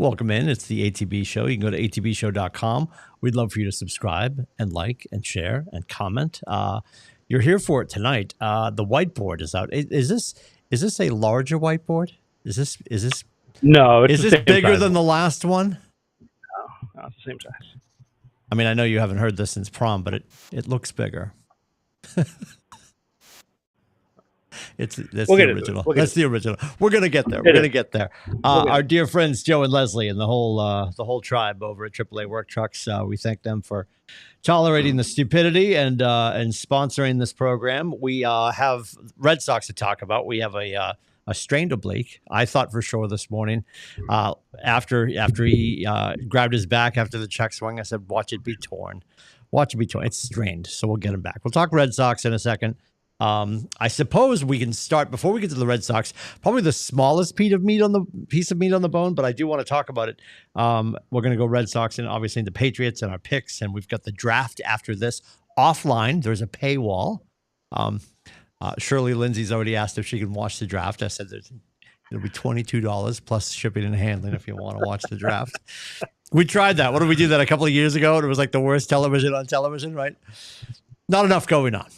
Welcome in. It's the ATB show. You can go to atbshow.com. We'd love for you to subscribe and like and share and comment. You're here for it tonight. The whiteboard is out. Is this a larger whiteboard? Is this No, it's is the this same bigger size. than the last one? No, it's the same size. I mean, I know you haven't heard this since prom, but it looks bigger. That's the original. That's the original. We're gonna get there. We're gonna get there. Our dear friends Joe and Leslie and the whole tribe over at AAA Work Trucks. We thank them for tolerating the stupidity and sponsoring this program. We have Red Sox to talk about. We have a strained oblique. I thought for sure this morning after he grabbed his back after the check swing. I said, "Watch it be torn. Watch it be torn. It's strained." So we'll get him back. We'll talk Red Sox in a second. I suppose we can start before we get to the Red Sox. Probably the smallest piece of meat on the bone, but I do want to talk about it. We're going to go Red Sox and obviously the Patriots and our picks, and we've got the draft after this offline. There's a paywall. Shirley Lindsay's already asked if she can watch the draft. I said it'll be $22 plus shipping and handling if you want to watch the draft. We tried that. What did we do that a couple of years ago? And it was like the worst television on television, right? Not enough going on.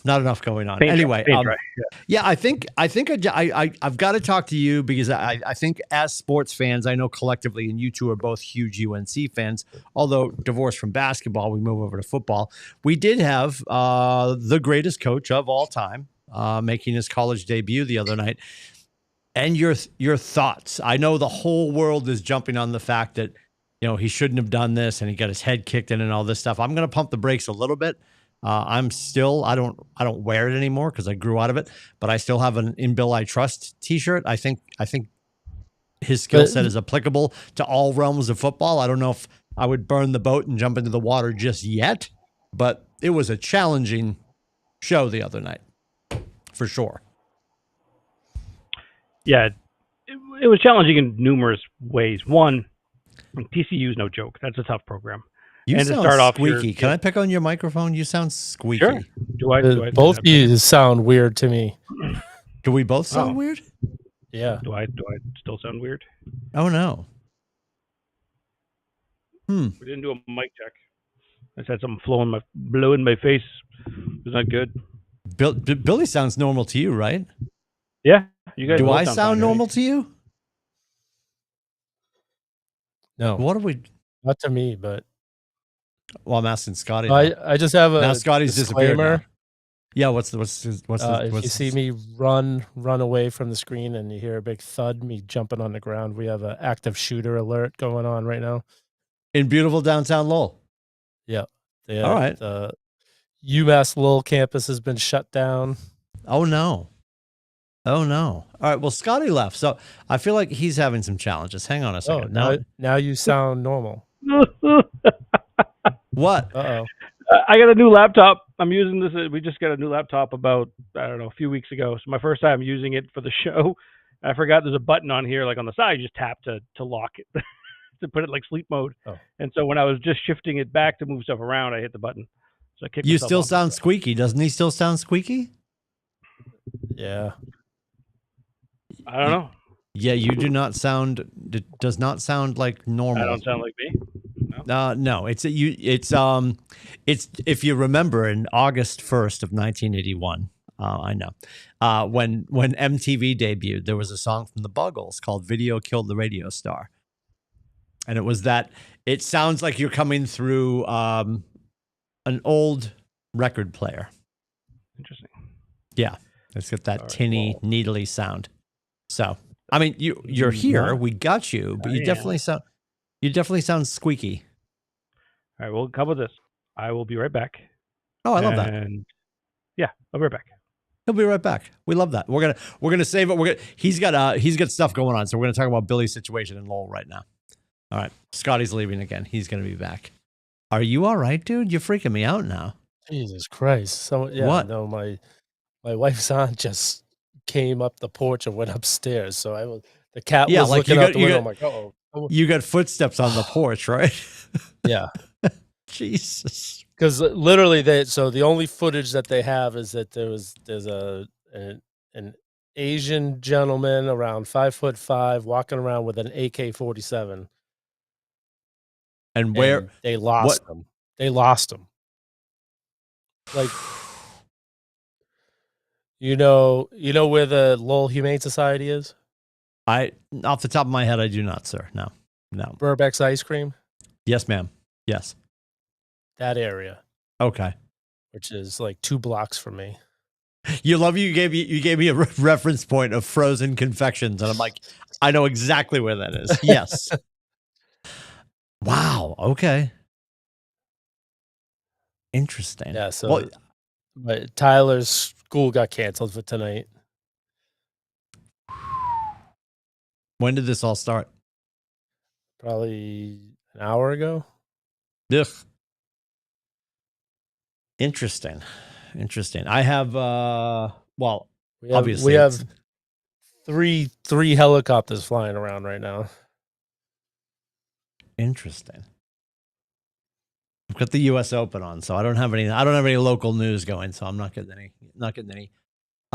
Anyway, yeah, I think I've got to talk to you because I think as sports fans, I know collectively, and you two are both huge UNC fans. Although divorced from basketball, we move over to football. We did have the greatest coach of all time making his college debut the other night. And your thoughts? I know the whole world is jumping on the fact that he shouldn't have done this and he got his head kicked in and all this stuff. I'm going to pump the brakes a little bit. I don't wear it anymore because I grew out of it, but I still have an In Bill I Trust t-shirt. I think his skill set is applicable to all realms of football. I don't know if I would burn the boat and jump into the water just yet, but it was a challenging show the other night for sure. Yeah, it was challenging in numerous ways. One, TCU is no joke. That's a tough program. You sound to start off squeaky. Can I pick on your microphone? You sound squeaky. Sure. Do I both of you sound weird to me. Do we both sound weird? Yeah. Do I still sound weird? Oh no. We didn't do a mic check. I said something blowing in my face. It's not good. Billy sounds normal to you, right? Yeah. You guys. Do I sound normal to you? No. What are we? Not to me, but. Well, I'm asking Scotty. I just have a now Scotty's disappeared. Now. Yeah, what's if you see me run away from the screen and you hear a big thud, me jumping on the ground, we have an active shooter alert going on right now in beautiful downtown Lowell. Yeah. All right. The UMass Lowell campus has been shut down. Oh no. All right. Well, Scotty left, so I feel like he's having some challenges. Hang on a second. Now you sound normal. What? Uh-oh. I got a new laptop. I'm using this. We just got a new laptop about, a few weeks ago. So my first time using it for the show. I forgot there's a button on here, like on the side, you just tap to lock it, to put it like sleep mode. Oh. And so when I was just shifting it back to move stuff around, I hit the button. So I kicked You still sound squeaky. Doesn't he still sound squeaky? Yeah. I don't know. Yeah, you do not sound. It does not sound like normal. I don't sound like me. No, it's if you remember in August 1st of 1981, I know, when MTV debuted, there was a song from the Buggles called "Video Killed the Radio Star," and it was that. It sounds like you're coming through an old record player. Interesting. Yeah, it's got that tinny, needly sound. So, I mean, you're here. We got you, but you definitely sound squeaky. All right, well, how about this? I will be right back. Oh, I love that. And yeah, I'll be right back. He'll be right back. We love that. We're gonna save it. He's got stuff going on, so we're gonna talk about Billy's situation in Lowell right now. All right, Scotty's leaving again. He's gonna be back. Are you all right, dude? You're freaking me out now. Jesus Christ! So yeah, what? No, my wife's aunt just came up the porch and went upstairs. So the cat was looking out the window. I'm like, oh. You got footsteps on the porch, right? Yeah. Jesus. Because literally, the only footage that they have is that there's an Asian gentleman around 5'5" walking around with an AK-47, And where they lost them. They lost them. Like, you know where the Lowell Humane Society is? Off the top of my head, I do not, sir. No. Burbeck's Ice Cream? Yes, ma'am. Yes. That area. Okay. Which is like 2 blocks from me. You gave me a reference point of frozen confections, and I'm like, I know exactly where that is. Yes. Wow. Okay. Interesting. Yeah. So, but Tyler's school got canceled for tonight. When did this all start? Probably an hour ago. Ugh. Interesting. I have obviously we have three helicopters flying around right now. Interesting. I've got the U.S. Open on, so I don't have any local news going, so I'm not getting any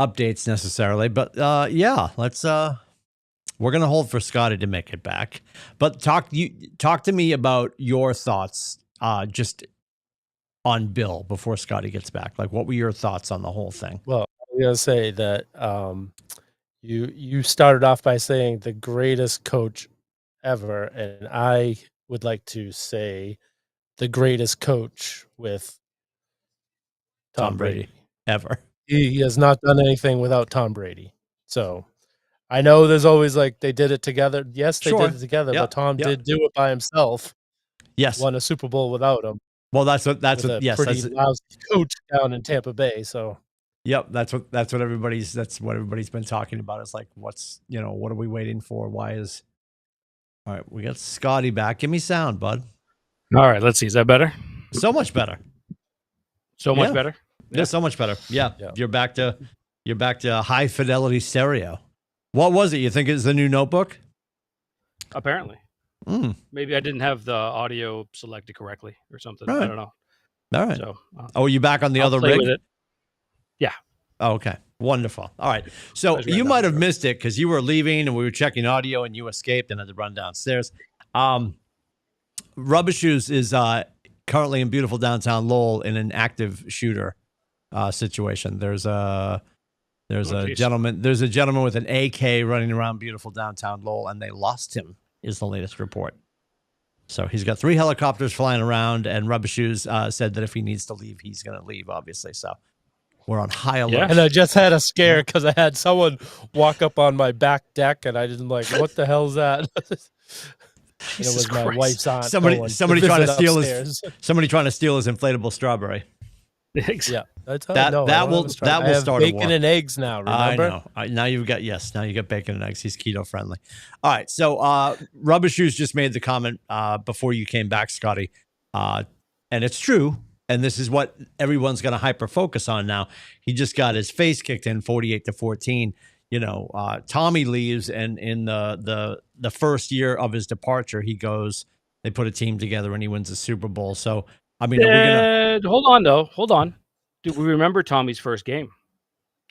updates necessarily. But yeah, let's we're gonna hold for Scotty to make it back. But talk to me about your thoughts just on Bill before Scotty gets back. Like, what were your thoughts on the whole thing? Well, I'm gonna say that you started off by saying the greatest coach ever, and I would like to say the greatest coach with Tom Brady ever. He has not done anything without Tom Brady. So I know there's always like they did it together. Yes, they did it together, but Tom did do it by himself. Yes, won a Super Bowl without him. Well, that's what yes, pretty lousy coach down in Tampa Bay. So yep, that's what everybody's been talking about. It's like, what are we waiting for? Why is all right? We got Scotty back. Give me sound, bud. All right, let's see. Is that better? So much better. So much better. Yeah, so much better. Yeah. You're back to high fidelity stereo. What was it? You think it's the new notebook? Apparently. Maybe I didn't have the audio selected correctly or something. Right. I don't know. All right. So, are you back on the other rig? With it. Yeah. Oh, okay. Wonderful. All right. So you might have missed it because you were leaving and we were checking audio and you escaped and had to run downstairs. Rubber Shoes is currently in beautiful downtown Lowell in an active shooter situation. There's a gentleman with an AK running around beautiful downtown Lowell, and they lost him, is the latest report. So he's got 3 helicopters flying around, and Rubber Shoes said that if he needs to leave, he's going to leave, obviously. So we're on high alert. Yeah. And I just had a scare because I had someone walk up on my back deck, and I didn't like, what the hell's that? It was my wife's aunt. Somebody trying to steal his inflatable strawberry. Yeah, that will start bacon and eggs now. Remember? I know. Now you got bacon and eggs. He's keto friendly. All right. So Rubber Shoes just made the comment before you came back, Scotty, and it's true. And this is what everyone's going to hyper focus on now. He just got his face kicked in 48-14. Tommy leaves, and in the first year of his departure, they put a team together and he wins the Super Bowl. So, I mean, hold on. Do we remember Tommy's first game?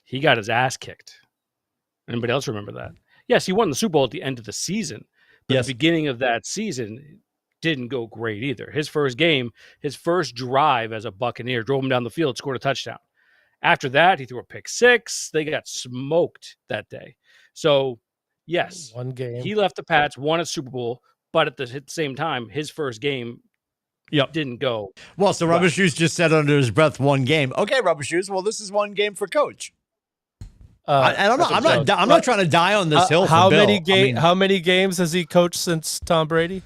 He got his ass kicked. Anybody else remember that? Yes, he won the Super Bowl at the end of the season, but the beginning of that season didn't go great either. His first game, his first drive as a Buccaneer, drove him down the field, scored a touchdown. After that, he threw a pick 6. They got smoked that day. So, yes, one game. He left the Pats, won a Super Bowl, but at the same time, his first game didn't go. Well, so Rubber Shoes just said under his breath, 1 game. Okay, Rubber Shoes. Well, this is 1 game for Coach. I don't know. I'm not trying to die on this hill. How many games has he coached since Tom Brady?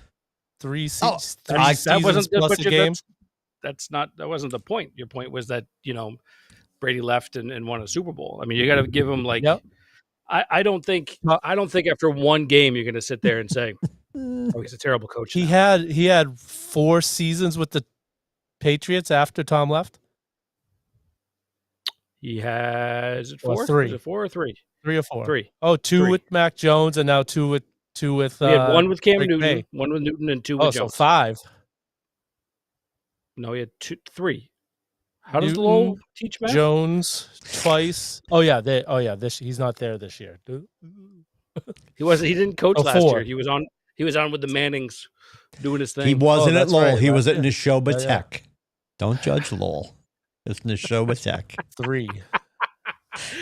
3 seasons. That wasn't plus a game. That wasn't the point. Your point was that Brady left and won a Super Bowl. I mean, you got to give him like. Yep. I don't think after 1 game you're going to sit there and say, "Oh, he's a terrible coach." He had 4 seasons with the Patriots after Tom left. He has 4. 3. Is it 4 or 3? 3 or 4. 3. Oh, 2 with Mac Jones, and now 2 with. He had 1 with Cam Newton, Bay. 1 with Newton, and 2 with Jones. So 5. No, he had 2-3. How does Lowell teach math? Jones twice. Oh yeah, he's not there this year. He wasn't. He didn't coach last year. He was on with the Mannings doing his thing. He wasn't at Lowell. Right, he was at Neshoba Tech. Yeah. Don't judge Lowell. It's Neshoba Tech. 3.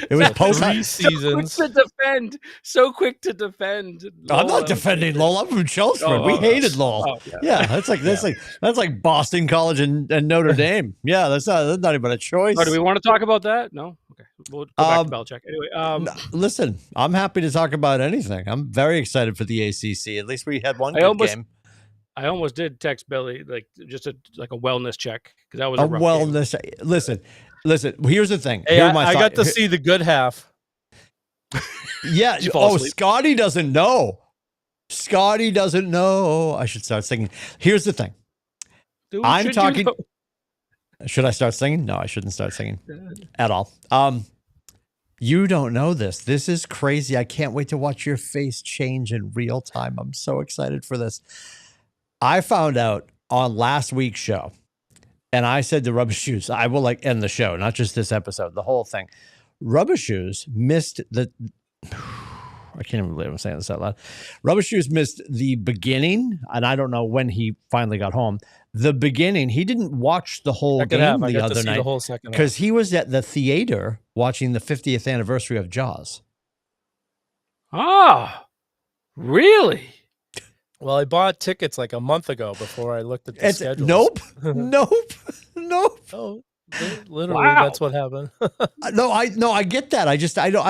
It was post 3 seasons. So quick to defend. I'm not defending Lowell. I'm from Chelmsford. We hated Lowell. Yeah, that's like Boston College and Notre Dame. Yeah, that's not even a choice. Do we want to talk about that? No. Okay, we'll go back to Belichick. Anyway, listen, I'm happy to talk about anything. I'm very excited for the ACC. At least we had one good game. I almost did text Billy just a wellness check because that was a rough wellness. Game. Listen. Here's the thing. Hey, I got to see the good half. Yeah. Scotty doesn't know. I should start singing. Here's the thing. Dude, I'm talking. Should I start singing? No, I shouldn't start singing at all. You don't know this. This is crazy. I can't wait to watch your face change in real time. I'm so excited for this. I found out on last week's show, and I said to Rubber Shoes, I will end the show, not just this episode, the whole thing. Rubber Shoes missed I can't even believe I'm saying this out loud. Rubber Shoes missed the beginning, and I don't know when he finally got home. The beginning, he didn't watch the whole game the other night because he was at the theater watching the 50th anniversary of Jaws. Ah, really? Well, I bought tickets like a month ago before I looked at the schedule. Nope. Oh, literally, that's what happened. No, I get that. I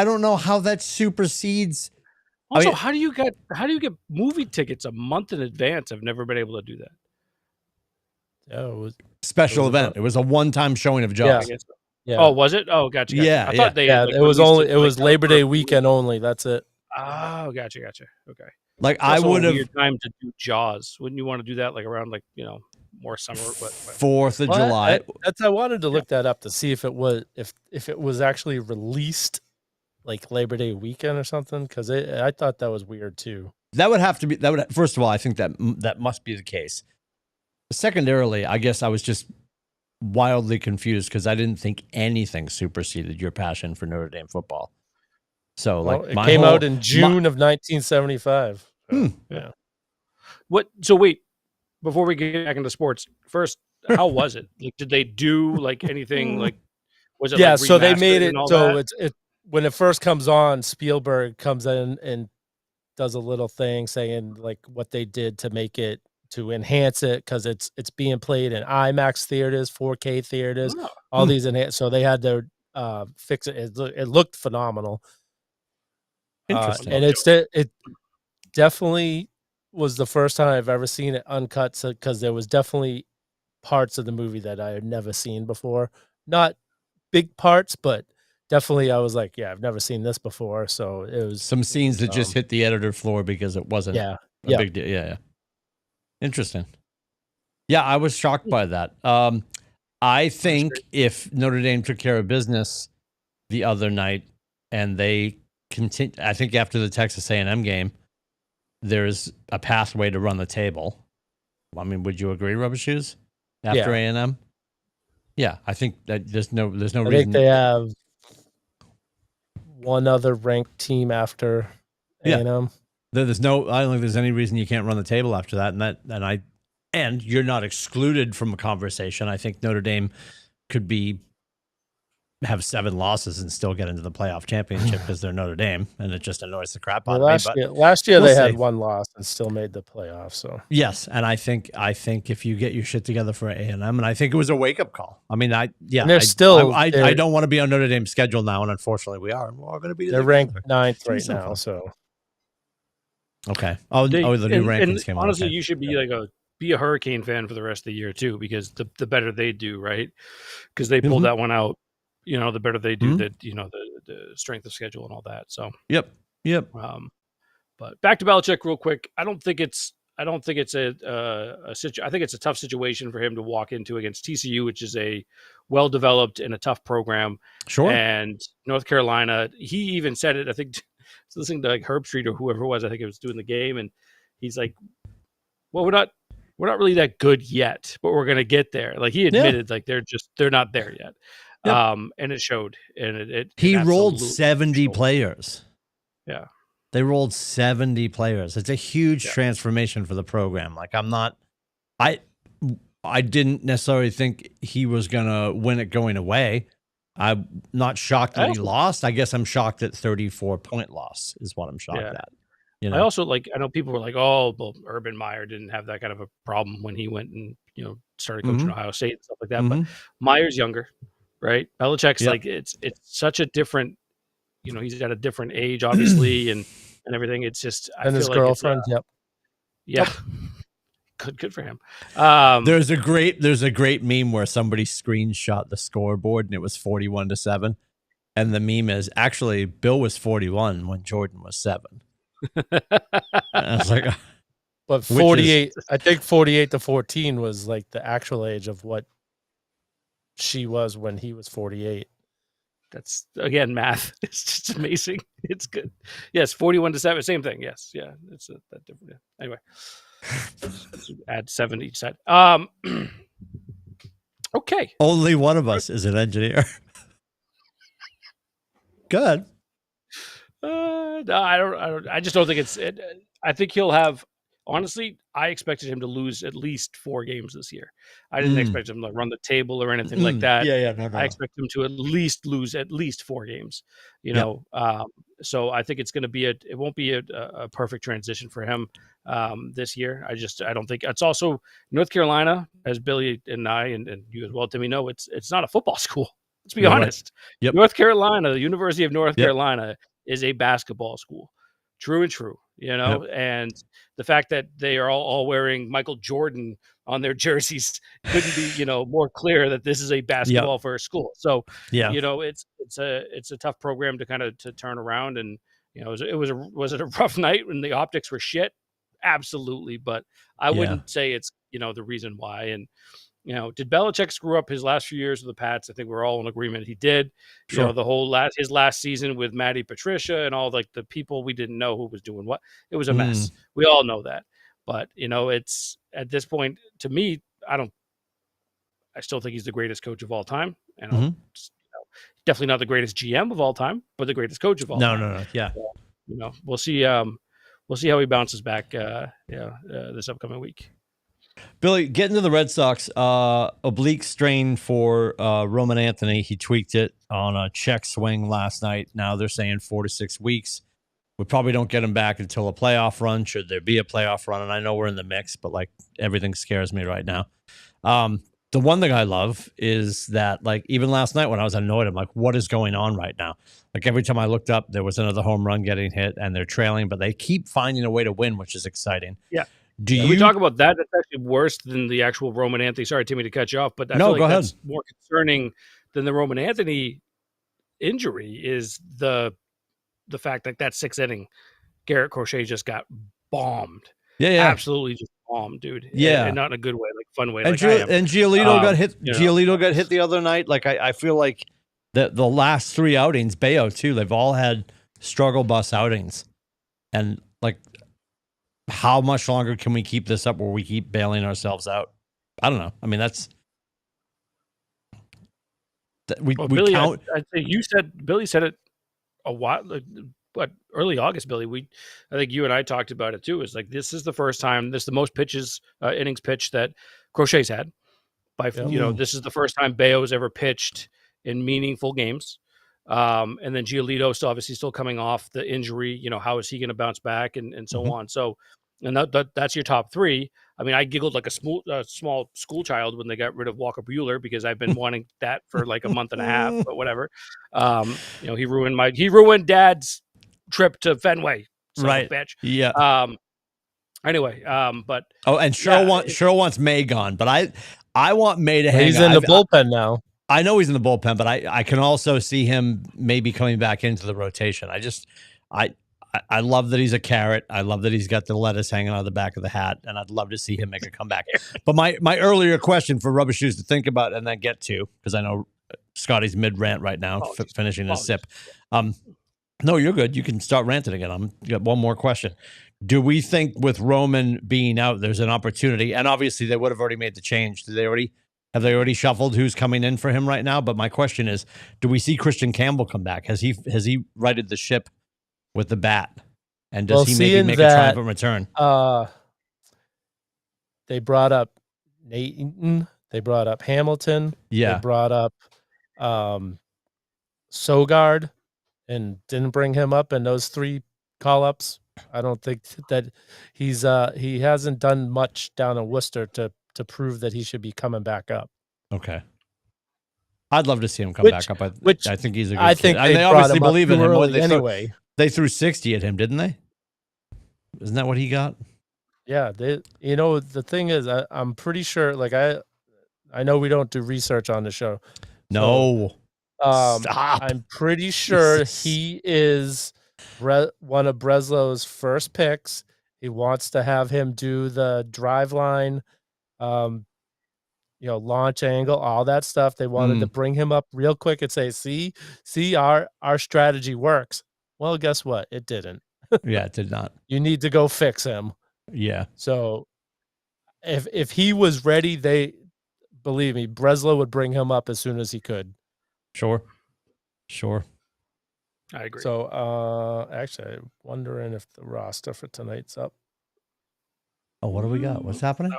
don't know how that supersedes. Also, how do you get movie tickets a month in advance? I've never been able to do that. Yeah, it was special event. It was a one-time showing of Jaws. Yeah. Oh, was it? Oh, gotcha. Yeah, I thought it was Labor Day weekend only. That's it. Oh, gotcha. Okay. I would have weird time to do Jaws. Wouldn't you want to do that around more summer? 4th of July. I wanted to look that up to see if it was actually released like Labor Day weekend or something, because I thought that was weird too. That would have to be first of all, I think that must be the case. Secondarily, I guess I was just wildly confused because I didn't think anything superseded your passion for Notre Dame football. So it came out in June of 1975. So, yeah. So wait, before we get back into sports, first, how was it? Did they do anything? Was it? Yeah, so they made it. So it when it first comes on, Spielberg comes in and does a little thing saying what they did to make it, to enhance it, because it's being played in IMAX theaters, 4K theaters, all these enhanced. So they had to fix it. It looked phenomenal. Interesting. And it definitely was the first time I've ever seen it uncut, because there was definitely parts of the movie that I had never seen before. Not big parts, but definitely I was like, yeah, I've never seen this before. So it was some scenes that just hit the editor floor because it wasn't a big deal. Yeah. Interesting. Yeah, I was shocked by that. I think if Notre Dame took care of business the other night and they continue, I think after the Texas A&M game, there's a pathway to run the table. I mean, would you agree, Rubber Shoes? After A&M? Yeah, I think that there's no reason. I think they have one other ranked team after A&M. I don't think there's any reason you can't run the table after that. And you're not excluded from a conversation. I think Notre Dame could have 7 losses and still get into the playoff championship because they're Notre Dame, and it just annoys the crap out of me. Last year they had 1 loss and still made the playoffs. So yes, and I think if you get your shit together for A&M, and I think it was a wake up call. I mean, I don't want to be on Notre Dame's schedule now, and unfortunately we are. We're all going to be. They're ranked 9th right now, so okay. The new rankings came out. Honestly, you should be a Hurricane fan for the rest of the year too, because the better they do, right? Because they pulled that one out. The better they do, the strength of schedule and all that. So yep. But back to Belichick real quick. I don't think it's a I think it's a tough situation for him to walk into against TCU, which is a well-developed and a tough program. Sure. And North Carolina, he even said it, I think, listening to Herb Street or whoever it was, I think it was doing the game, and he's like, well, we're not really that good yet, but we're going to get there. He admitted they're not there yet. Yep. And it showed, and he rolled 70 players. Yeah. They rolled 70 players. It's a huge transformation for the program. Like I didn't necessarily think he was gonna win it going away. I'm not shocked that he lost. I guess I'm shocked at 34-point loss is what I'm shocked at. You know? I also I know people were like, oh, well, Urban Meyer didn't have that kind of a problem when he went and, started coaching Ohio State and stuff like that. But Meyer's younger, right? Belichick's it's such a different, he's got a different age, obviously, and everything. It's just, and his girlfriend. Yeah. Good for him. There's a great meme where somebody screenshot the scoreboard and it was 41-7. And the meme is actually Bill was 41 when Jordan was 7. I was like, but 48, I think 48-14 was like the actual age of what she was when he was 48. That's again math. It's just amazing. It's good. Yes, 41-7, same thing. Yes, yeah, it's that different. Yeah. Anyway, let's add 7 each side. Okay. Only one of us is an engineer. Good. No, I don't. I just don't think it's. I think he'll have. Honestly, I expected him to lose at least 4 games this year. I didn't expect him to run the table or anything like that. No. I expect him to at least lose at least 4 games. So I think it's going to be it won't be a perfect transition for him this year. I don't think it's also North Carolina, as Billy and I and you as well, Timmy, know it's not a football school. Let's be honest. Right. Yep. North Carolina, the University of North Carolina is a basketball school. True and true, and the fact that they are all wearing Michael Jordan on their jerseys couldn't be, more clear that this is a basketball first school. So, it's a tough program to kind of to turn around. And, was it a rough night when the optics were shit? Absolutely. But I wouldn't say it's, the reason why. And, did Belichick screw up his last few years with the Pats? I think we're all in agreement he did. Sure. The whole his last season with Matty Patricia and all the people we didn't know who was doing what. It was a mess. We all know that. But, it's at this point, to me, I still think he's the greatest coach of all time. And definitely not the greatest GM of all time, but the greatest coach of all time. No. Yeah. So, we'll see how he bounces back this upcoming week. Billy, getting to the Red Sox, oblique strain for Roman Anthony. He tweaked it on a check swing last night. Now they're saying 4 to 6 weeks. We probably don't get him back until a playoff run. Should there be a playoff run? And I know we're in the mix, but everything scares me right now. The one thing I love is that even last night when I was annoyed, I'm like, what is going on right now? Every time I looked up, there was another home run getting hit and they're trailing, but they keep finding a way to win, which is exciting. Yeah. We talk about that? That's actually worse than the actual Roman Anthony. Sorry, Timmy, to cut you off, but I feel like that's more concerning than the Roman Anthony injury is the fact that 6th inning, Garrett Crochet just got bombed. Yeah. Absolutely just bombed, dude. Yeah. And not in a good way, fun way. And Giolito got hit. Giolito got hit the other night. I feel like the last 3 outings, Bayo too, they've all had struggle bus outings. And how much longer can we keep this up where we keep bailing ourselves out? I don't know. I mean, Billy, count. I think Billy said it a while, early August, Billy. I think you and I talked about it too. It's this is the first time, this is the most innings pitched that Crochet's had. This is the first time Bayo's ever pitched in meaningful games. And then Giolito obviously still coming off the injury. How is he going to bounce back and so on? So, and that's your top 3. I mean, I giggled like a small school child when they got rid of Walker Buehler because I've been wanting that for a month and a half, but whatever. He ruined Dad's trip to Fenway. Right. Bitch. Yeah. Anyway, but and Cheryl wants May gone, but I want May to hang. He's in the bullpen now. I know he's in the bullpen, but I can also see him maybe coming back into the rotation. I love that he's a carrot. I love that he's got the lettuce hanging out of the back of the hat, and I'd love to see him make a comeback. But my earlier question for Rubber Shoes to think about and then get to, because I know Scotty's mid-rant right now, finishing his sip. No, you're good. You can start ranting again. You got one more question. Do we think with Roman being out, there's an opportunity? And obviously they would have already made the change. Have they already shuffled who's coming in for him right now? But my question is, do we see Christian Campbell come back? Has he righted the ship with the bat? And does he maybe make a triumphant return? They brought up Nathan. They brought up Hamilton. Yeah. They brought up Sogard and didn't bring him up in those 3 call-ups. I don't think that he hasn't done much down in Worcester to prove that he should be coming back up. Okay. I'd love to see him come back up. I think he's a good kid. They obviously believe in him. Anyway. They threw 60 at him, didn't they? Isn't that what he got? Yeah. The thing is, I'm pretty sure, like, I know we don't do research on the show. No. Stop. I'm pretty sure he is one of Breslow's first picks. He wants to have him do the drive line, launch angle, all that stuff. They wanted to bring him up real quick and say, see, our strategy works. Well, guess what? It didn't. Yeah, it did not. You need to go fix him. Yeah. So if he was ready, believe me, Breslow would bring him up as soon as he could. Sure. I agree. So actually, I'm wondering if the roster for tonight's up. Oh, what do we got? What's happening?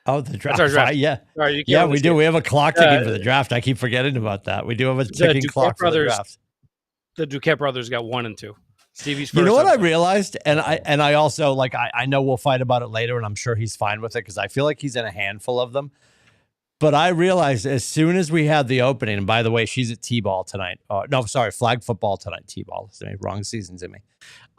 Oh, the draft. That's our draft. Yeah. Right, we do. We have a clock ticking for the draft. I keep forgetting about that. We do have a ticking clock for the draft. The Duquette brothers got 1 and 2. Stevie's first. You know what I realized? And I also, like, I know we'll fight about it later, and I'm sure he's fine with it because I feel like he's in a handful of them. But I realized as soon as we had the opening, and by the way, she's at T-ball tonight. Flag football tonight. T-ball. Wrong seasons in me.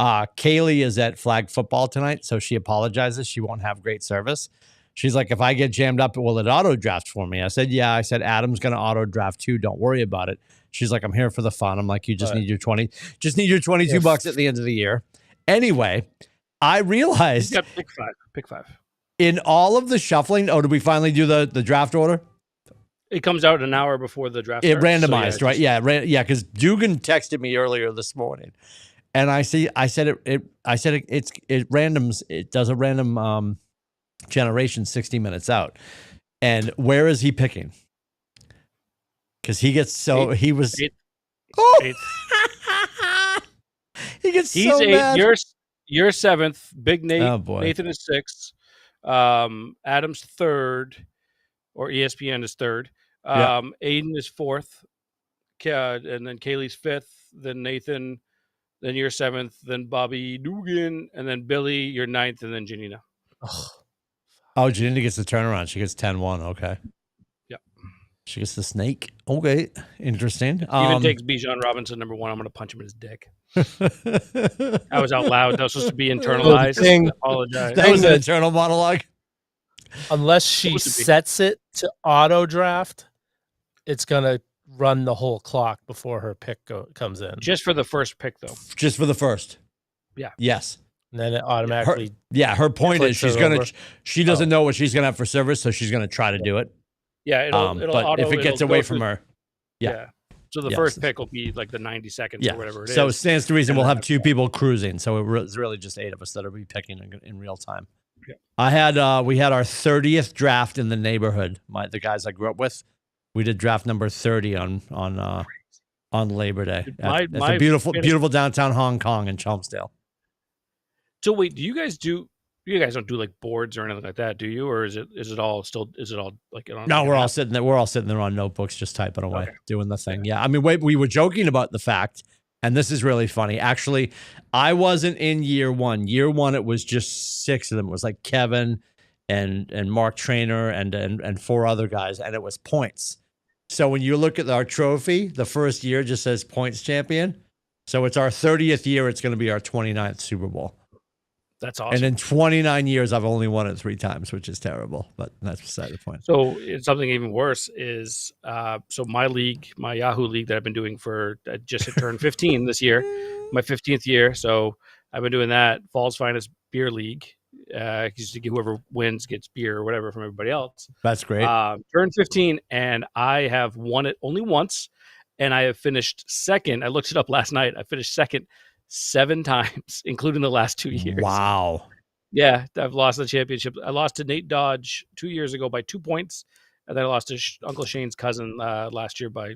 Kaylee is at flag football tonight, so she apologizes. She won't have great service. She's like, if I get jammed up, will it auto draft for me? I said, yeah. I said, Adam's going to auto draft too. Don't worry about it. She's like, I'm here for the fun. I'm like, you just need your $22 at the end of the year. Anyway, I realized. You got pick five. In all of the shuffling, did we finally do the draft order? It comes out an hour before the draft. It randomized, right? Yeah, because Dugan texted me earlier this morning, and I said it randoms. It does a random generation 60 minutes out. And where is he picking? Because he gets Eighth. He gets He's so mad. You're 7th. Big Nate. Oh boy. Nathan is 6th. Adam's 3rd, or ESPN is 3rd. Aiden is 4th. And then Kaylee's 5th. Then Nathan. Then you're 7th. Then Bobby Dugan. And then Billy, you're 9th. And then Janina. Oh, Janina gets the turnaround. She gets 10-1. Okay. Yep. She gets the snake. Okay. Interesting. Even takes Bijan Robinson number 1. I'm going to punch him in his dick. I was out loud. That was supposed to be internalized. I apologize. That was an internal monologue. Unless she sets it to auto draft, it's going to run the whole clock before her pick comes in. Just for the first pick, though. Just for the first. Yeah. Yes. And then it automatically. Her point is she doesn't know what she's going to have for service, so she's going to try to do it. Yeah. But if it gets away from her. Yeah. So the first pick will be like the 90 seconds or whatever it is. So it stands to reason we'll have 2 people cruising. So it's really just 8 of us that will be picking in real time. Yeah. We had our 30th draft in the neighborhood. The guys I grew up with. We did draft number 30 on Labor Day. It's a beautiful downtown Hong Kong in Chelmsdale. So wait, do you guys don't do like boards or anything like that, do you? Or is it all like no, we're all sitting there on notebooks just typing away, doing the thing. Yeah. I mean, we were joking about the fact, and this is really funny. Actually, I wasn't in year 1. Year 1 it was just 6 of them. It was like Kevin and Mark Trainer and 4 other guys, and it was points. So when you look at our trophy, the first year just says points champion. So it's our 30th year, it's going to be our 29th Super Bowl. That's awesome. And in 29 years, I've only won it 3 times, which is terrible, but that's beside the point. So it's something even worse is, so my league, my Yahoo league that I've been doing for just hit turn 15 this year, my 15th year. So I've been doing that Fall's Finest Beer League. Whoever wins gets beer or whatever from everybody else. That's great. Turn 15, and I have won it only once, and I have finished second. I looked it up last night. I finished second 7 times, including the last 2 years. Wow. Yeah, I've lost the championship. I lost to Nate Dodge 2 years ago by 2 points, and then I lost to Uncle Shane's cousin last year by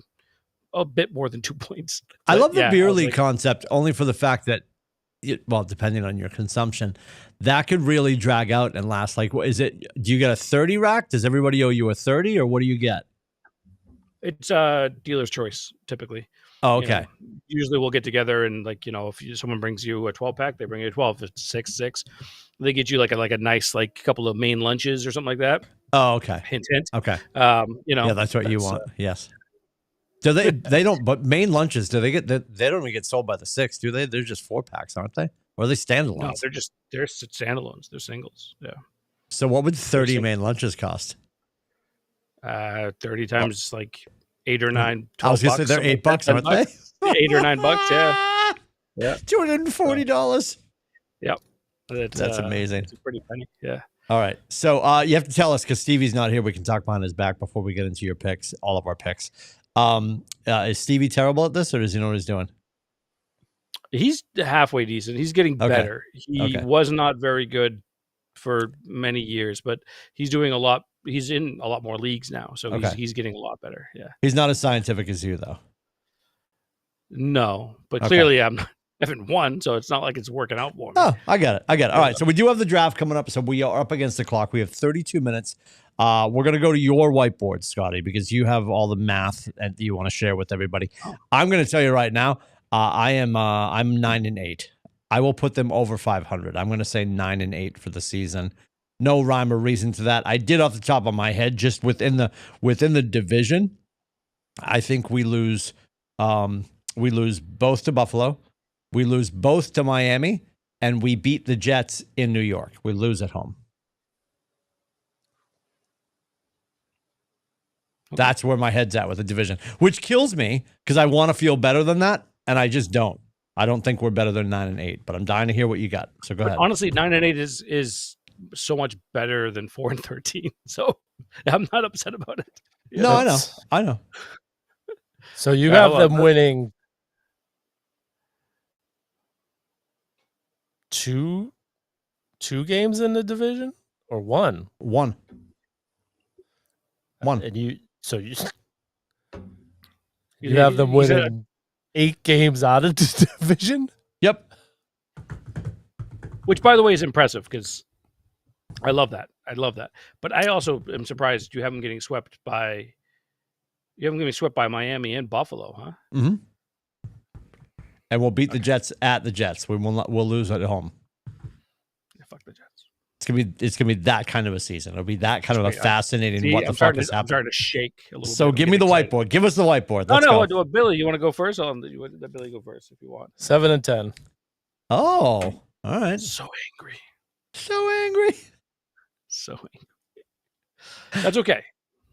a bit more than 2 points. I love the beer league concept only for the fact that well, depending on your consumption, that could really drag out and last. Like, what is it? Do you get a 30 rack? Does everybody owe you a 30, or what do you get? It's dealer's choice typically. Oh, okay. Usually we'll get together and if someone brings you a 12-pack, they bring you a 12. If it's 6, they get you like a nice couple of main lunches or something like that. Oh, okay. Hint. Okay. Yeah, that's what you want. Yes. Do they don't, but main lunches, they don't even get sold by the 6, do they? They're just 4-packs, aren't they? Or are they standalones? No, they're standalones. They're singles. Yeah. So what would 30 main lunches cost? 30 times 8 or 9. I was going to say they're $8, aren't they? $8 or $9, yeah. Yeah. $240. Yep. That's amazing. It's a pretty penny. Yeah. All right. So you have to tell us, because Stevie's not here. We can talk behind his back before we get into your picks, all of our picks. Is Stevie terrible at this, or does he know what he's doing? He's halfway decent. He's getting better. He was not very good for many years, but he's doing a lot. He's in a lot more leagues now, so he's getting a lot better. Yeah. He's not as scientific as you, though. No, but clearly I haven't won, so it's not like it's working out for me. Oh, I got it. All right, so we do have the draft coming up, so we are up against the clock. We have 32 minutes. We're going to go to your whiteboard, Scotty, because you have all the math that you want to share with everybody. I'm going to tell you right now, I'm 9-8. I will put them over 500. I'm going to say 9-8 for the season. No rhyme or reason to that. I did off the top of my head, just within the division. I think we lose both to Buffalo. We lose both to Miami, and we beat the Jets in New York. We lose at home. That's where my head's at with the division, which kills me because I want to feel better than that, and I just don't. I don't think we're better than 9-8, but I'm dying to hear what you got. So go ahead. Honestly, 9-8 is so much better than 4-13. So I'm not upset about it. Yeah, no, I know. So you have them winning two games in the division, or one? One. And you have them winning 8 games out of the division? Yep. Which, by the way, is impressive because I love that. But I also am surprised you haven't getting swept by Miami and Buffalo, huh? Mm-hmm. And we'll beat the Jets at the Jets. We'll lose at home. Yeah, fuck the Jets. It's gonna be that kind of a season. It'll be that kind of a fascinating. What the fuck is happening? I'm starting to shake a little. So give me the whiteboard. Give us the whiteboard. Let's go. Billy, you want to go first? I'll let Billy go first if you want. 7-10. Oh, all right. So angry.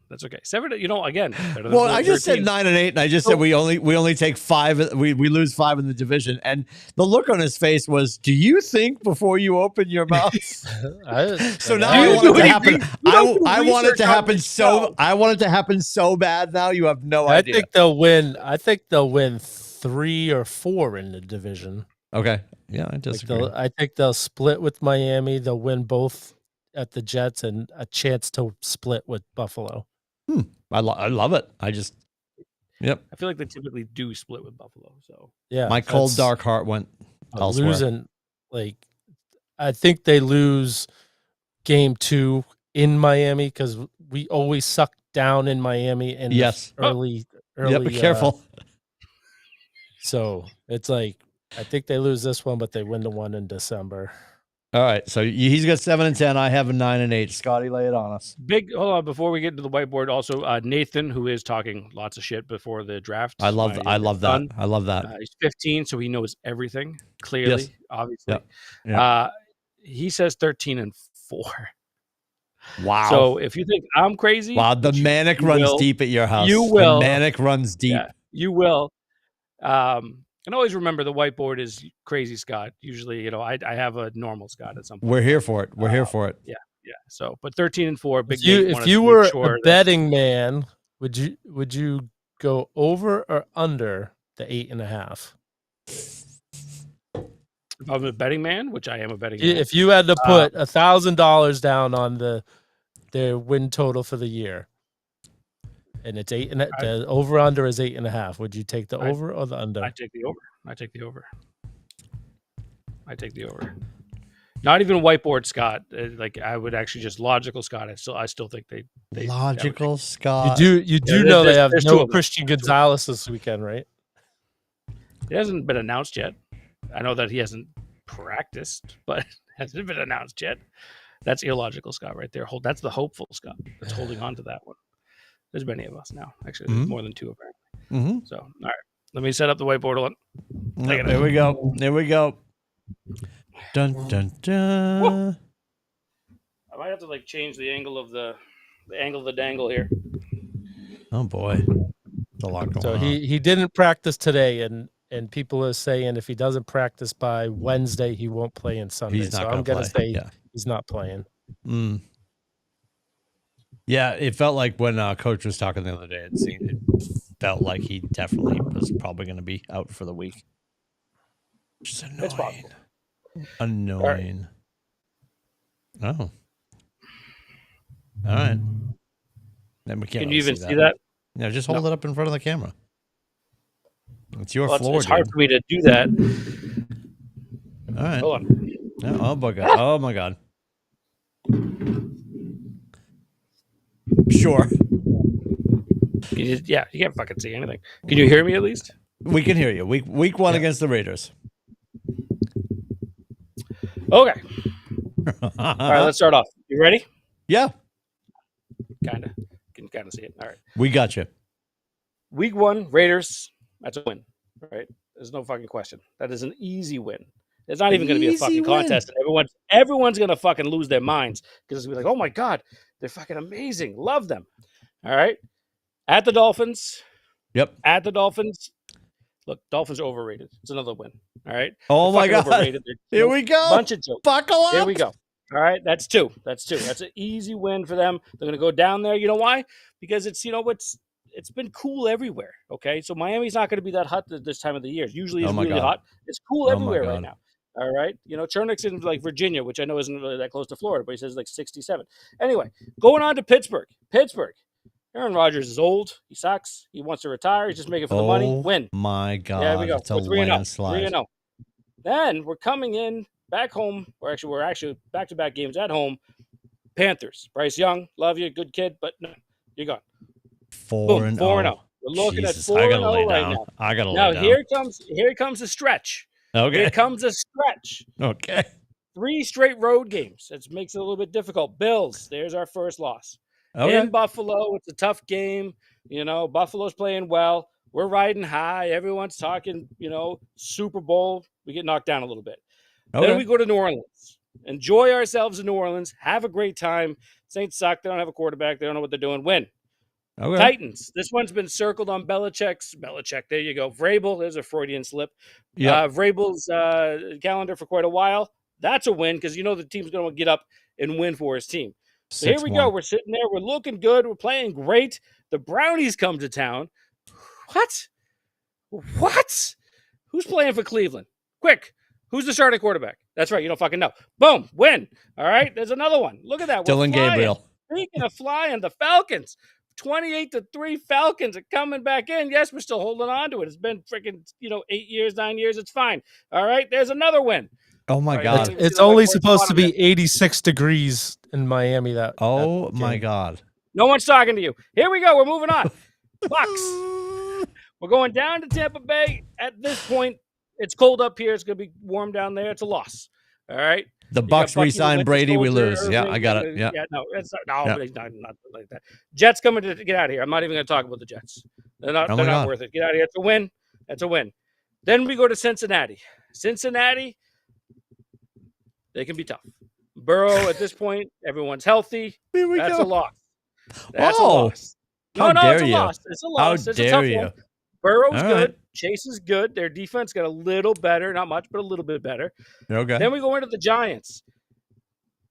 That's okay. 7. Again. Well, I just said 9-8, and I just said we only take 5. We lose 5 in the division, and the look on his face was, "Do you think before you open your mouth?" So now I want it to happen. I want it to happen so. I want it to happen so bad. Now you have no idea. I think they'll win 3 or 4 in the division. Okay. Yeah, I disagree. I think they'll split with Miami. They'll win both at the Jets and a chance to split with Buffalo. I love it. Yep. I feel like they typically do split with Buffalo. So yeah, my cold dark heart went elsewhere. Losing, I think they lose game 2 in Miami because we always suck down in Miami in early. Yeah, be careful. So it's I think they lose this one, but they win the one in December. All right, so he's got 7-10. I have a 9-8. Scotty, lay it on us. Hold on, before we get into the whiteboard, also Nathan, who is talking lots of shit before the draft. I love that. I love that. He's 15, so he knows everything. Clearly, obviously. Yep. Yep. He says 13-4. Wow. So if you think I'm crazy, wow, the manic runs deep at your house. You will. The manic runs deep. Yeah, you will. And always remember the whiteboard is crazy Scott. Usually, I have a normal Scott at some point. We're here for it. We're here for it. Yeah. So, but 13-4, big. If you were a betting man, would you go over or under the 8.5? If I'm a betting man, which I am a betting man. If you had to put $1,000 down on their win total for the year, and it's 8, and the over under is 8.5. Would you take the over or the under? I take the over. I take the over. Not even whiteboard Scott. Like I would actually just logical Scott. I still think they logical Scott. You do know they have no Christian Gonzalez this weekend, right? It hasn't been announced yet. I know that he hasn't practiced, but hasn't been announced yet. That's illogical Scott right there. That's the hopeful Scott that's holding on to that one. There's many of us now. Actually, there's more than two apparently. So, all right. Let me set up the whiteboard one. There we go. There we go. Dun dun dun. Whoa. I might have to change the angle of the dangle here. Oh boy, a lot going on. He didn't practice today, and people are saying if he doesn't practice by Wednesday, he won't play in Sunday. He's not so I'm gonna say yeah. He's not playing. Yeah, it felt like when Coach was talking the other day, it felt like he definitely was probably going to be out for the week. Which is annoying. It's possible. Annoying. Right. Oh. All right. Then we can't. Can you even see that? No, just hold it up in front of the camera. It's your floor. It's hard for me to do that. All right. Hold on. No, oh my god. Oh my god. Sure. You can't fucking see anything. Can you hear me at least? We can hear you. Week one against the Raiders. Okay. All right, let's start off. You ready? Yeah. Kinda. Can kind of see it. All right. We got you. Week 1, Raiders. That's a win. Right? There's no fucking question. That is an easy win. It's not even going to be a fucking contest. And everyone's going to fucking lose their minds because it's going to be like, oh my God, they're fucking amazing. Love them. All right. At the Dolphins. Yep. At the Dolphins. Look, Dolphins are overrated. It's another win. All right. Oh my God. Here we go. Bunch of jokes. Buckle up. Here we go. All right. That's 2. That's an easy win for them. They're going to go down there. You know why? Because it's been cool everywhere. Okay. So Miami's not going to be that hot this time of the year. It usually is really hot. It's cool everywhere right now. All right. Chernick's in Virginia, which I know isn't really that close to Florida, but he says 67. Anyway, going on to Pittsburgh. Aaron Rodgers is old. He sucks. He wants to retire. He's just making for the money. Win. My God. Yeah, we go. It's a landslide. 3-0. Then we're coming in back home. We're actually back-to-back games at home. Panthers. Bryce Young, love you, good kid, but no, you're gone. 4-0. 4-0. We're looking at 4-0 right now. I gotta lay down. Now here comes the stretch. Okay. Here comes a stretch. Okay. 3 straight road games. That makes it a little bit difficult. Bills, there's our first loss. Okay. In Buffalo, it's a tough game. Buffalo's playing well. We're riding high. Everyone's talking, Super Bowl. We get knocked down a little bit. Okay. Then we go to New Orleans. Enjoy ourselves in New Orleans. Have a great time. Saints suck. They don't have a quarterback. They don't know what they're doing. Win. Okay. Titans. This one's been circled on Belichick. There you go. Vrabel. There's a Freudian slip. Yeah. Vrabel's calendar for quite a while. That's a win because the team's going to get up and win for his team. So here we go. We're sitting there. We're looking good. We're playing great. The Brownies come to town. What? Who's playing for Cleveland? Quick. Who's the starting quarterback? That's right. You don't fucking know. Boom. Win. All right. There's another one. Look at that. Dylan Gabriel. Speaking of flying, the Falcons. 28-3 Falcons are coming back in. Yes, we're still holding on to it. It's been freaking, 8 years, 9 years. It's fine. All right. There's another win. Oh my God. It's only supposed to be 86 degrees in Miami. Oh my God. No one's talking to you. Here we go. We're moving on. Bucks. We're going down to Tampa Bay. At this point, it's cold up here. It's going to be warm down there. It's a loss. All right. The Bucks re-sign Brady, we lose. Yeah, I got it. Yeah. No, it's not like that. Jets coming to get out of here. I'm not even going to talk about the Jets. They're not worth it. Get out of here. It's a win. That's a win. Then we go to Cincinnati. They can be tough. Burrow, at this point, everyone's healthy. That's a loss. That's a loss. No, it's a loss. It's a loss. It's a tough one. Burrow's good. Chase is good. Their defense got a little better. Not much, but a little bit better. Okay. Then we go into the Giants.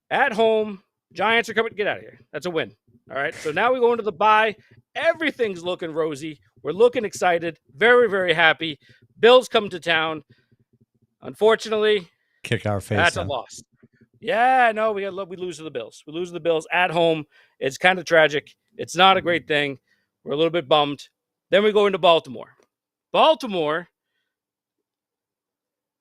At home, Giants are coming. Get out of here. That's a win. All right. So now we go into the bye. Everything's looking rosy. We're looking excited. Very, very happy. Bills come to town. Unfortunately, kick our face. That's a loss. Yeah, no, we lose to the Bills. We lose to the Bills at home. It's kind of tragic. It's not a great thing. We're a little bit bummed. Then we go into Baltimore.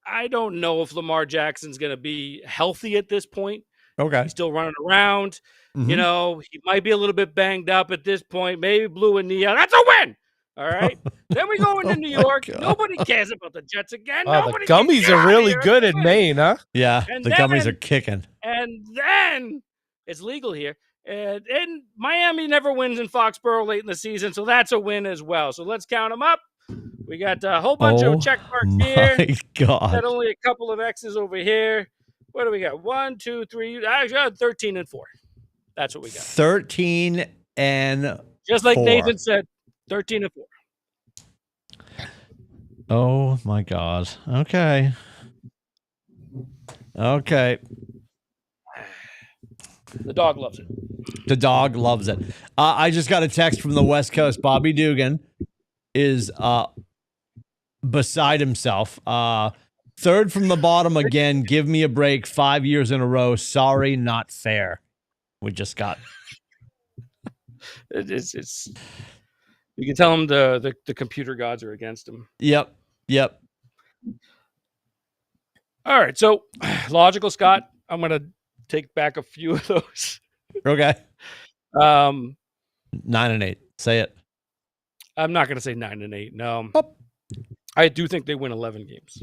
I don't know if Lamar Jackson's going to be healthy at this point. Okay. He's still running around. Mm-hmm. He might be a little bit banged up at this point. Maybe blew a knee out. That's a win. All right. Then we go into New York. Nobody cares about the Jets again. The gummies are really good in Maine, huh? Yeah, the gummies are kicking. And then it's legal here. And Miami never wins in Foxborough late in the season, so that's a win as well. So let's count them up. We got a whole bunch of check marks here. My God. Got only a couple of X's over here. What do we got? 1, 2, 3. I got 13 and 4. That's what we got. 13 and just like 4. Nathan said, 13 and 4. Oh my God. Okay. The dog loves it. The dog loves it. I just got a text from the West Coast. Bobby Dugan is beside himself. Third from the bottom again. Give me a break. 5 years in a row. Sorry, not fair. We just got. It's. You can tell him the computer gods are against him. Yep. All right. So, logical, Scott. I'm gonna take back a few of those. Okay. 9 and 8. Say it. I'm not gonna say 9 and 8. No. Oh. I do think they win 11 games.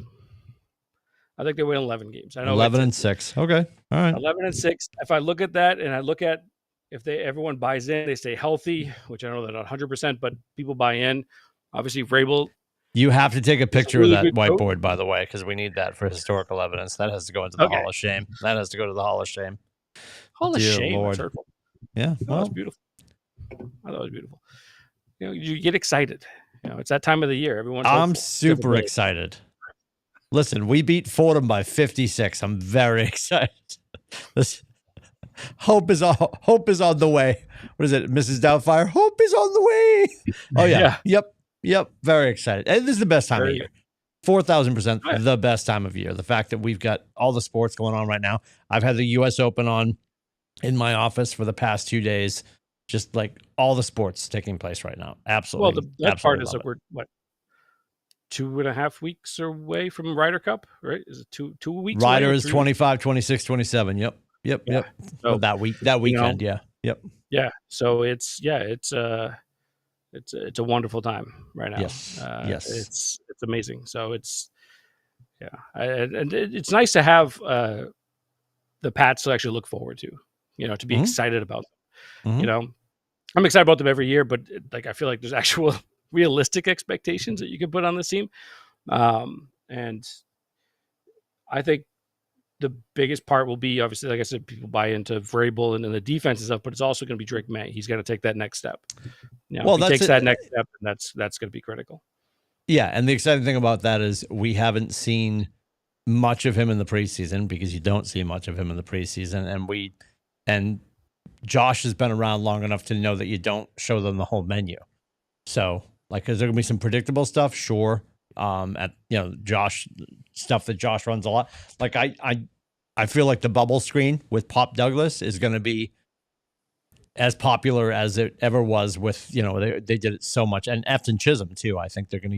I think they win 11 games. I know 11 and 6. Okay. All right. 11 and 6. If I look at that and I look at if everyone buys in, they stay healthy, which I know they're not 100%, but people buy in. Obviously, Vrabel. You have to take a picture of that whiteboard, by the way, because we need that for historical evidence. That has to go into the Hall of Shame. That has to go to the Hall of Shame. Hall of Shame. Lord. Yeah. That was beautiful. I thought it was beautiful. You get excited. It's that time of the year. I'm super excited. Listen, we beat Fordham by 56. I'm very excited. Hope is on the way. What is it, Mrs. Doubtfire? Hope is on the way. Oh yeah. Yep. Very excited. And this is the best time of year. 4,000% the best time of year. The fact that we've got all the sports going on right now. I've had the U.S. Open on in my office for the past 2 days. Just like all the sports taking place right now. Absolutely. Well, the best part is that we're 2.5 weeks away from Ryder Cup, right? Is it two weeks? Ryder is 25, 26, 27. Yep. So, that weekend. Yep. Yeah. So it's a wonderful time right now. Yes. It's amazing. So it's and it's nice to have the Pats to actually look forward to, to be excited about them. I'm excited about them every year, but I feel like there's actual realistic expectations that you can put on this team. And I think the biggest part will be, obviously, like I said, people buy into Vrabel and the defense and stuff, but it's also going to be Drake May. He's got to take that next step. If he takes that next step, that's going to be critical. Yeah, and the exciting thing about that is we haven't seen much of him in the preseason, because you don't see much of him in the preseason, and Josh has been around long enough to know that you don't show them the whole menu. So, is there gonna be some predictable stuff? Sure. Josh stuff that Josh runs a lot. I feel like the bubble screen with Pop Douglas is gonna be as popular as it ever was with, they did it so much. And Efton Chisholm too. I think they're gonna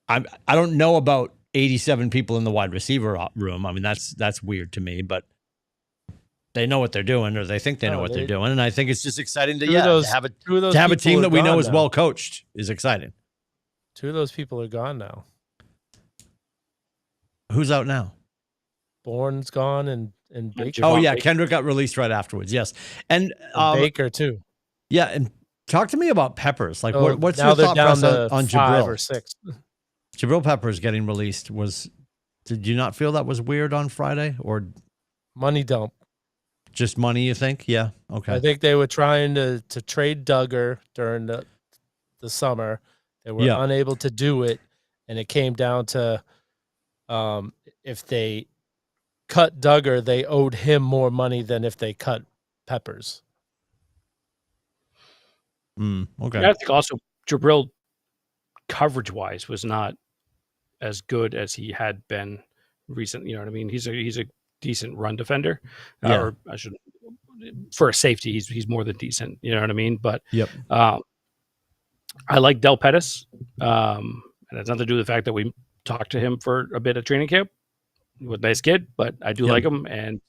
I don't know about 87 people in the wide receiver room. I mean, that's weird to me, but they know what they're doing, or they think they know what they're doing. And I think it's just exciting to have a team that we know is well coached is exciting. 2 of those people are gone now. Who's out now? Bourne's gone and Baker. Oh yeah, Kendrick got released right afterwards. Yes, and Baker too. Yeah, and talk to me about Peppers. What's your thought process on Jabril? 5 or 6. Jabril Peppers getting released did you not feel that was weird on Friday, or money dump? Just money, you think? Yeah. Okay. I think they were trying to trade Duggar during the summer. They were unable to do it, and it came down to if they cut Duggar, they owed him more money than if they cut Peppers. Okay. I think also Jabril, coverage-wise, was not as good as he had been recently. You know what I mean? He's a decent run defender, or I should, for a safety, he's more than decent. You know what I mean? But I like Del Pettis, and it's nothing to do with the fact that we talked to him for a bit of training camp. He was a nice kid, but I do like him, and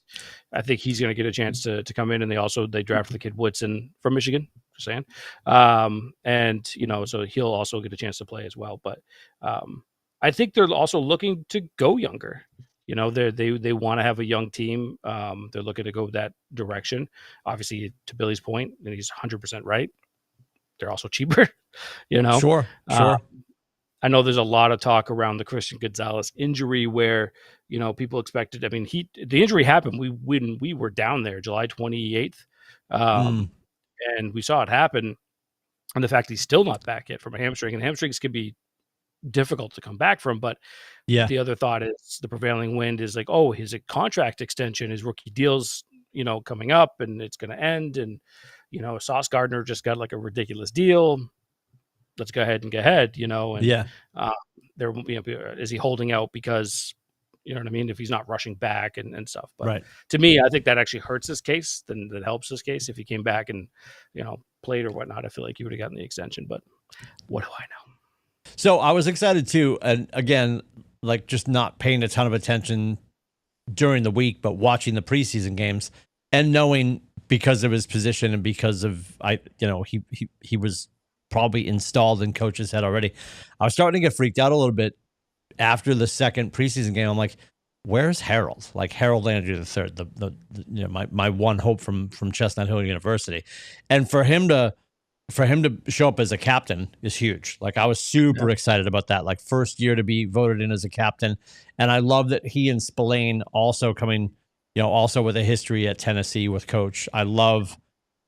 I think he's going to get a chance to come in. And they drafted the kid Woodson from Michigan. Just saying, and so he'll also get a chance to play as well. But I think they're also looking to go younger. They want to have a young team. They're looking to go that direction. Obviously, to Billy's point, and he's 100% right. They're also cheaper. Sure. I know there's a lot of talk around the Christian Gonzalez injury where, people expected, the injury happened when we were down there July 28th. And we saw it happen. And the fact he's still not back yet from a hamstring, and hamstrings can be difficult to come back from. But the other thought is the prevailing wind is like, oh, his contract extension, his rookie deals, coming up and it's going to end. And, Sauce Gardner just got like a ridiculous deal. Let's go ahead and get ahead, and there won't be, is he holding out because, you know what I mean? If he's not rushing back and stuff, but to me, I think that actually hurts his case than that helps his case. If he came back and, played or whatnot, I feel like he would have gotten the extension, but what do I know? So I was excited too. And again, like just not paying a ton of attention during the week, but watching the preseason games and knowing because of his position and because of, he was probably installed in coach's head already. I was starting to get freaked out a little bit after the second preseason game. I'm like, where's Harold? Like Harold Landry III, my one hope from Chestnut Hill University. And for him to show up as a captain is huge. Like I was super excited about that. Like first year to be voted in as a captain. And I love that he and Spillane also coming, also with a history at Tennessee with coach. I love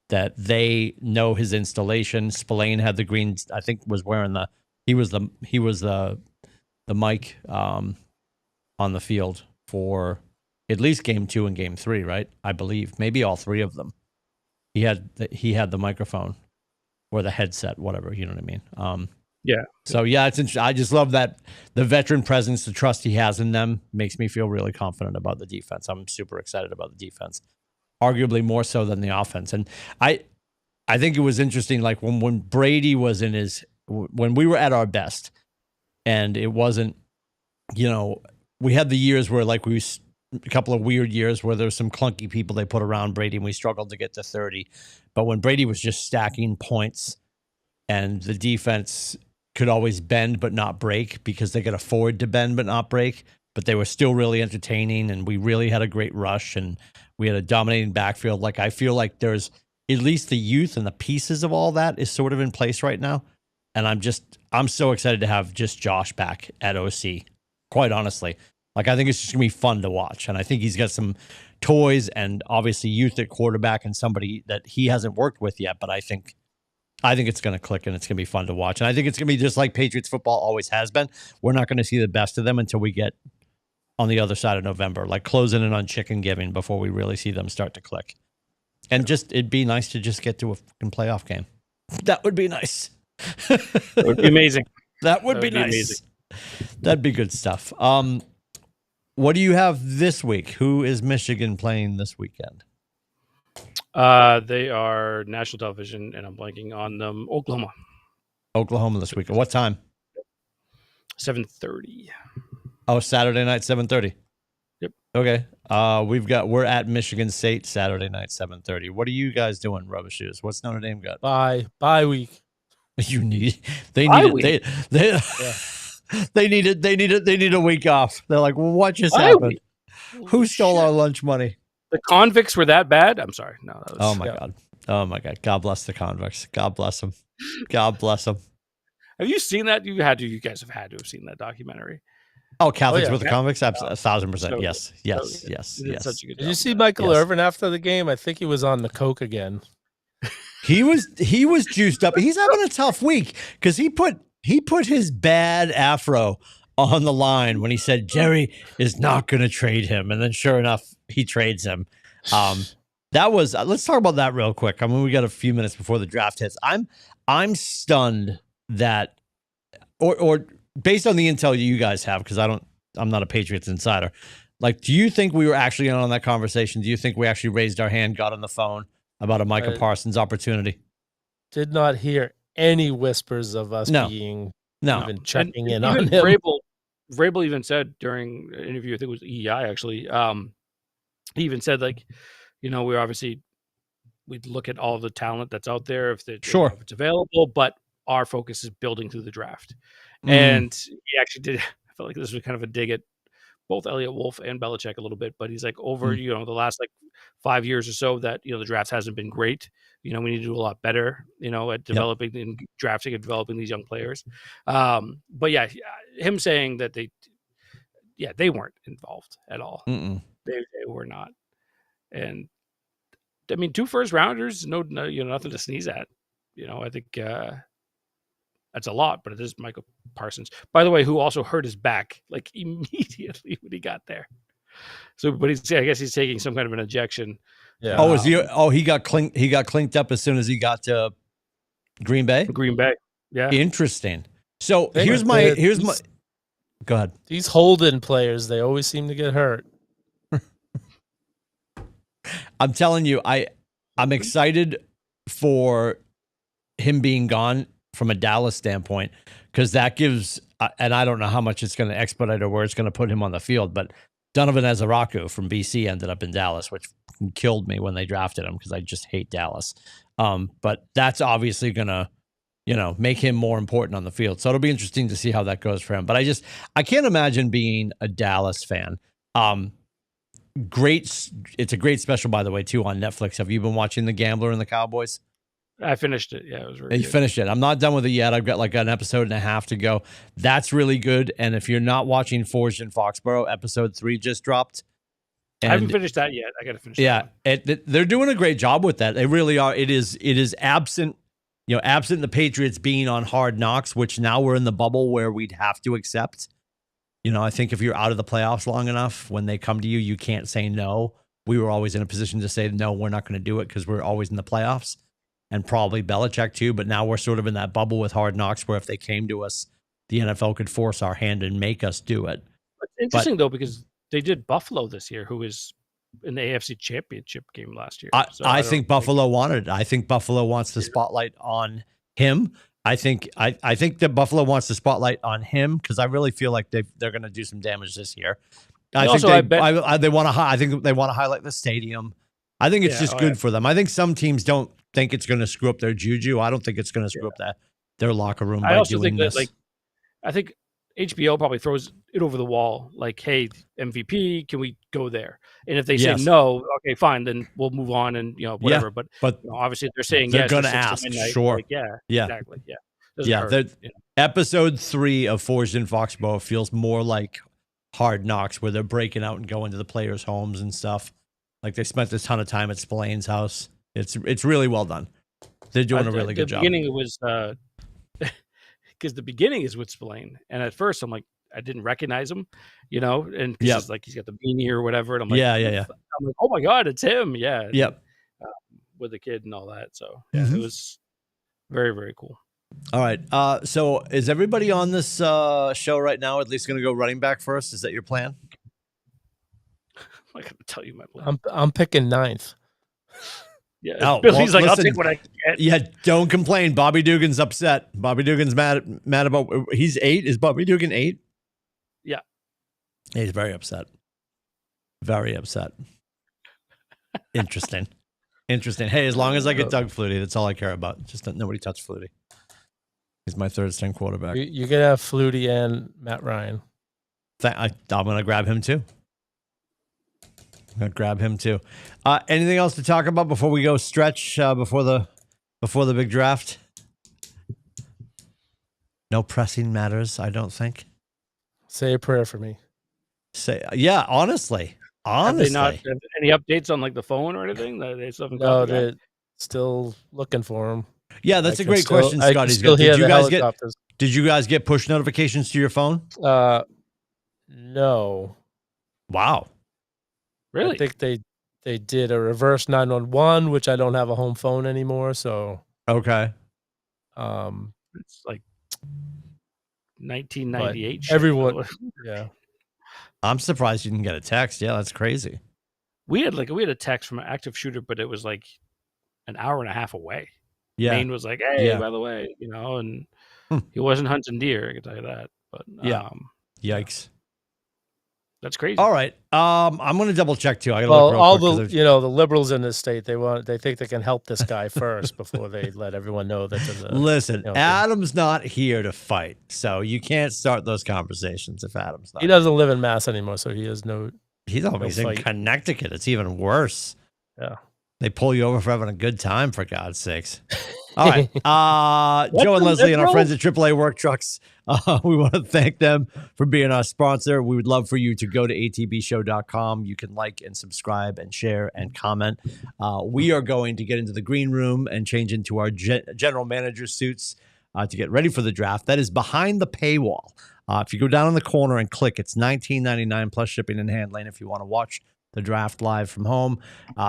that they know his installation. Spillane had the green, I think was wearing he was the mic on the field for at least game 2 and game 3, right? I believe maybe all 3 of them. He had the microphone or the headset, whatever, you know what I mean? So it's interesting. I just love that the veteran presence, the trust he has in them makes me feel really confident about the defense. I'm super excited about the defense. Arguably more so than the offense. And I think it was interesting, like when Brady was when we were at our best and it wasn't, we had the years where like a couple of weird years where there was some clunky people they put around Brady and we struggled to get to 30. But when Brady was just stacking points and the defense could always bend but not break because they could afford to bend but not break, but they were still really entertaining and we really had a great rush and we had a dominating backfield. Like I feel like there's at least the youth and the pieces of all that is sort of in place right now. And I'm so excited to have just Josh back at OC, quite honestly. Like I think it's just gonna be fun to watch. And I think he's got some toys and obviously youth at quarterback and somebody that he hasn't worked with yet, but I think it's going to click and it's going to be fun to watch. And I think it's going to be just like Patriots football always has been. We're not going to see the best of them until we get on the other side of November, like closing in on chicken giving before we really see them start to click. And it'd be nice to just get to a fucking playoff game. That would be nice. It would be amazing. That would be nice. Amazing. That'd be good stuff. What do you have this week? Who is Michigan playing this weekend? They are national television, and I'm blanking on them. Oklahoma this weekend. What time? 7:30. Oh, Saturday night, 7:30. Yep. Okay. We're at Michigan State Saturday night, 7:30. What are you guys doing, Rubber Shoes? What's Notre Dame got? Bye week. They need a week off. They're like, well, what just happened? Who stole our lunch money? The convicts were that bad? I'm sorry. No. That was, God. Oh my God. God bless the convicts. God bless them. God bless them. Have you seen that? You guys have had to have seen that documentary. Oh, Catholics with the convicts? 1,000%. Yes. Did you see Michael Irvin after the game? I think he was on the coke again. He was juiced up. He's having a tough week because he put his bad afro on the line when he said Jerry is not going to trade him, and then sure enough, he trades him. That was. Let's talk about that real quick. I mean, we got a few minutes before the draft hits. I'm stunned that, or based on the intel you guys have, because I'm not a Patriots insider. Like, do you think we were actually on that conversation? Do you think we actually raised our hand, got on the phone about a Micah Parsons opportunity? Did not hear any whispers of us being even checking in on him. Vrabel even said during an interview, I think it was EEI actually, he even said, like, we're obviously, we'd look at all the talent that's out there if Sure. if it's available, but our focus is building through the draft. Mm. And he actually did. I felt like this was kind of a dig at both Elliot Wolf and Belichick a little bit, but he's like, over the last like 5 years or so that the draft hasn't been great. We need to do a lot better, at developing and drafting and developing these young players. But yeah, him saying that they weren't involved at all. They were not. And I mean, 2 first rounders, no, nothing to sneeze at. I think that's a lot, but it is Michael Parsons, by the way, who also hurt his back like immediately when he got there. So, but I guess he's taking some kind of an injection. Yeah. Oh, is he? Oh, he got clinked up as soon as he got to Green Bay. Green Bay. Yeah. Interesting. So here's my. Go ahead. These holding players, they always seem to get hurt. I'm telling you, I'm excited for him being gone from a Dallas standpoint, because that gives, and I don't know how much it's going to expedite or where it's going to put him on the field, but Donovan Ezaraku from BC ended up in Dallas, which killed me when they drafted him because I just hate Dallas. But that's obviously going to, make him more important on the field. So it'll be interesting to see how that goes for him. But I can't imagine being a Dallas fan. It's a great special, by the way, too, on Netflix. Have you been watching The Gambler and the Cowboys? I finished it. Yeah, it was really good. You finished it. I'm not done with it yet. I've got like an episode and a half to go. That's really good. And if you're not watching Forged in Foxborough, episode 3 just dropped. I haven't finished that yet. I got to finish that. They're doing a great job with that. They really are. It is absent, absent the Patriots being on Hard Knocks, which now we're in the bubble where we'd have to accept. I think if you're out of the playoffs long enough, when they come to you, you can't say no. We were always in a position to say, no, we're not going to do it because we're always in the playoffs. And probably Belichick too, but now we're sort of in that bubble with Hard Knocks where if they came to us, the NFL could force our hand and make us do it. It's interesting, though, because they did Buffalo this year, who was in the AFC Championship game last year. I think Buffalo wanted it. I think Buffalo wants the spotlight on him. I think that Buffalo wants the spotlight on him because I really feel like they're going to do some damage this year. I think they want to highlight the stadium. I think it's just good for them. I think some teams don't think it's going to screw up their juju. I don't think it's going to screw up their locker room by doing this. I think HBO probably throws it over the wall. Like, hey, MVP, can we go there? And if they say no, okay, fine, then we'll move on and whatever. Yeah, but obviously, if they're saying they're yes, going to ask. Sure, like, yeah, exactly, yeah. Hurt, Episode 3 of Forged in Foxborough feels more like Hard Knocks, where they're breaking out and going to the players' homes and stuff. Like they spent a ton of time at Spillane's house. It's really well done. They're doing a really good job. The beginning was because the beginning is with Spillane, and at first I'm like, I didn't recognize him, and he's like he's got the beanie or whatever, and I'm like, yeah. I'm like, oh my god, it's him, yeah, yep, with the kid and all that. So it was very, very cool. All right, so is everybody on this show right now at least going to go running back first? Is that your plan? I'm not going to tell you my plan. I'm picking 9th. Yeah, Billy's like, listen, I'll take what I can get. Yeah, don't complain. Bobby Dugan's upset. Bobby Dugan's mad about. He's 8. Is Bobby Dugan 8? Yeah, he's very upset. Very upset. Interesting. Hey, as long as I get Doug Flutie, that's all I care about. Just nobody touch Flutie. He's my third string quarterback. You can have Flutie and Matt Ryan. I'm going to grab him too. Anything else to talk about before we go stretch before the big draft? No pressing matters, I don't think. Say a prayer for me. Honestly. Have they not have any updates on like the phone or anything? No, they're still looking for him. Yeah, that's a great question, Scotty. Did you guys get push notifications to your phone? No. Wow. Really? I think they did a reverse 911, which I don't have a home phone anymore. So okay. It's like 1998. Everyone, yeah. I'm surprised you didn't get a text. Yeah, that's crazy. We had a text from an active shooter, but it was like an hour and a half away. Yeah. Maine was like, hey, by the way, and he wasn't hunting deer. I can tell you that. But Yikes. That's crazy. All right. I'm going to double check too. I got to Well, look real all quick, the the liberals in this state, they think they can help this guy first before they let everyone know that there's a listen, Adam's not here to fight, so you can't start those conversations if Adam's not. He doesn't live in Mass anymore, so he has no. He's always in Connecticut. It's even worse. Yeah. They pull you over for having a good time, for God's sakes. All right. Joe and Leslie and our friends at AAA Work Trucks, we want to thank them for being our sponsor. We would love for you to go to atbshow.com. You can like and subscribe and share and comment. We are going to get into the green room and change into our general manager suits to get ready for the draft. That is behind the paywall. If you go down in the corner and click, it's $19.99 plus shipping and handling if you want to watch the draft live from home.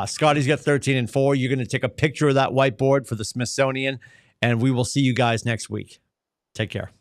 Scotty's got 13-4. You're going to take a picture of that whiteboard for the Smithsonian, and we will see you guys next week. Take care.